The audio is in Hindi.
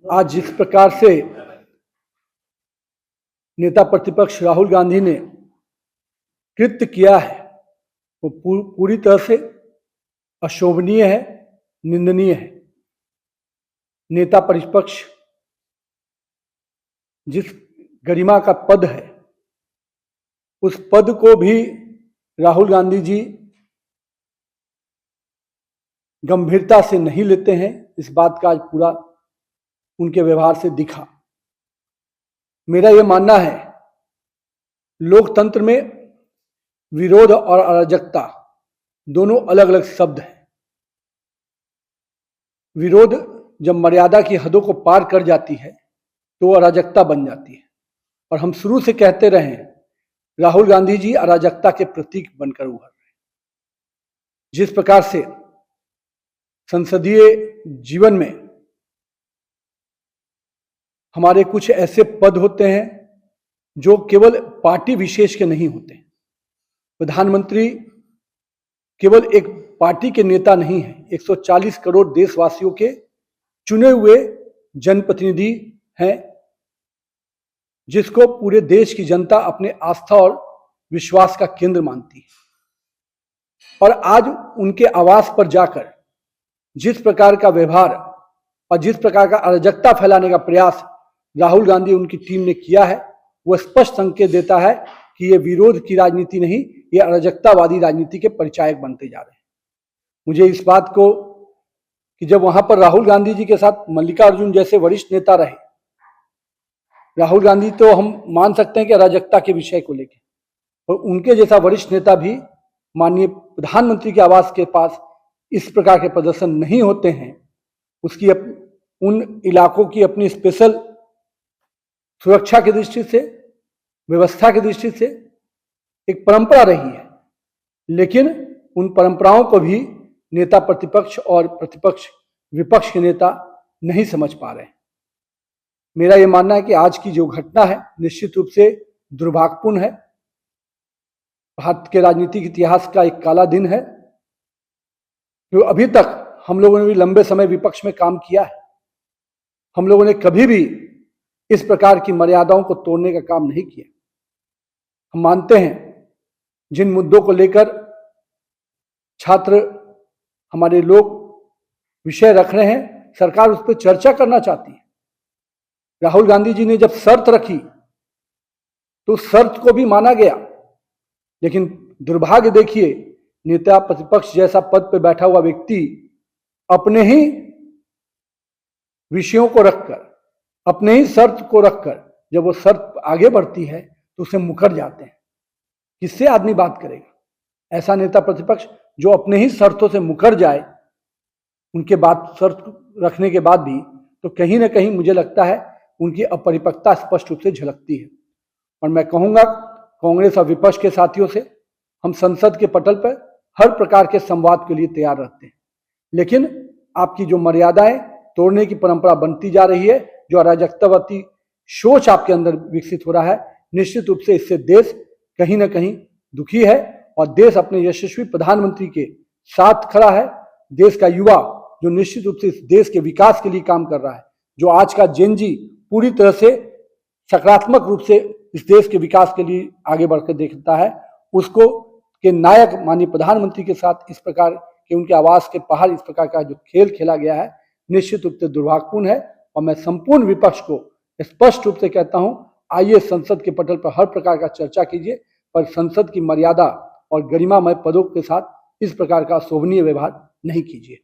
आज जिस प्रकार से नेता प्रतिपक्ष राहुल गांधी ने कृत्य किया है वो पूरी तरह से अशोभनीय है, निंदनीय है। नेता प्रतिपक्ष जिस गरिमा का पद है उस पद को भी राहुल गांधी जी गंभीरता से नहीं लेते हैं। इस बात का आज पूरा उनके व्यवहार से दिखा। मेरा यह मानना है, लोकतंत्र में विरोध और अराजकता दोनों अलग अलग शब्द हैं। विरोध जब मर्यादा की हदों को पार कर जाती है तो अराजकता बन जाती है, और हम शुरू से कहते रहे हैं राहुल गांधी जी अराजकता के प्रतीक बनकर उभर रहे हैं। जिस प्रकार से संसदीय जीवन में हमारे कुछ ऐसे पद होते हैं जो केवल पार्टी विशेष के नहीं होते। प्रधानमंत्री केवल एक पार्टी के नेता नहीं है, 140 करोड़ देशवासियों के चुने हुए जनप्रतिनिधि हैं, जिसको पूरे देश की जनता अपने आस्था और विश्वास का केंद्र मानती है। और आज उनके आवास पर जाकर जिस प्रकार का व्यवहार और जिस प्रकार का अराजकता फैलाने का प्रयास राहुल गांधी उनकी टीम ने किया है, वह स्पष्ट संकेत देता है कि ये विरोध की राजनीति नहीं, ये अराजकतावादी राजनीति के परिचायक बनते जा रहे हैं। मुझे इस बात को कि जब वहां पर राहुल गांधी जी के साथ मल्लिकार्जुन जैसे वरिष्ठ नेता रहे, राहुल गांधी तो हम मान सकते हैं कि अराजकता के विषय को लेकर, और उनके जैसा वरिष्ठ नेता भी माननीय प्रधानमंत्री के आवास के पास इस प्रकार के प्रदर्शन नहीं होते हैं। उसकी उन इलाकों की अपनी स्पेशल सुरक्षा की दृष्टि से, व्यवस्था की दृष्टि से एक परंपरा रही है, लेकिन उन परंपराओं को भी नेता प्रतिपक्ष और प्रतिपक्ष विपक्ष के नेता नहीं समझ पा रहे हैं। मेरा यह मानना है कि आज की जो घटना है निश्चित रूप से दुर्भाग्यपूर्ण है। भारत के राजनीतिक इतिहास का एक काला दिन है। जो अभी तक हम लोगों ने भी लंबे समय विपक्ष में काम किया है, हम लोगों ने कभी भी इस प्रकार की मर्यादाओं को तोड़ने का काम नहीं किया। हम मानते हैं जिन मुद्दों को लेकर छात्र हमारे लोग विषय रख रहे हैं, सरकार उस पर चर्चा करना चाहती है। राहुल गांधी जी ने जब शर्त रखी तो उस शर्त को भी माना गया, लेकिन दुर्भाग्य देखिए, नेता प्रतिपक्ष जैसा पद पर बैठा हुआ व्यक्ति अपने ही विषयों को रखकर, अपने ही शर्त को रखकर जब वो शर्त आगे बढ़ती है तो उसे मुकर जाते हैं। किससे आदमी बात करेगा? ऐसा नेता प्रतिपक्ष जो अपने ही शर्तों से मुकर जाए, उनके बाद शर्त रखने के बाद भी, तो कहीं ना कहीं मुझे लगता है उनकी अपरिपक्वता स्पष्ट रूप से झलकती है। और मैं कहूंगा कांग्रेस और विपक्ष के साथियों से, हम संसद के पटल पर हर प्रकार के संवाद के लिए तैयार रहते हैं, लेकिन आपकी जो मर्यादाएं तोड़ने की परंपरा बनती जा रही है, जो अराजकतावादी सोच आपके अंदर विकसित हो रहा है, निश्चित रूप से इससे देश कहीं ना कहीं दुखी है। और देश अपने यशस्वी प्रधानमंत्री के साथ खड़ा है। देश का युवा जो निश्चित रूप से इस देश के विकास के लिए काम कर रहा है, जो आज का जेन जी पूरी तरह से सकारात्मक रूप से इस देश के विकास के लिए आगे बढ़कर देखता है, उसको के नायक माननीय प्रधानमंत्री के साथ इस प्रकार के उनके आवास के बाहर इस प्रकार का जो खेल खेला गया है, निश्चित रूप से दुर्भाग्यपूर्ण है। और मैं संपूर्ण विपक्ष को स्पष्ट रूप से कहता हूं, आइए संसद के पटल पर हर प्रकार का चर्चा कीजिए, पर संसद की मर्यादा और गरिमामय पदों के साथ इस प्रकार का शोभनीय व्यवहार नहीं कीजिए।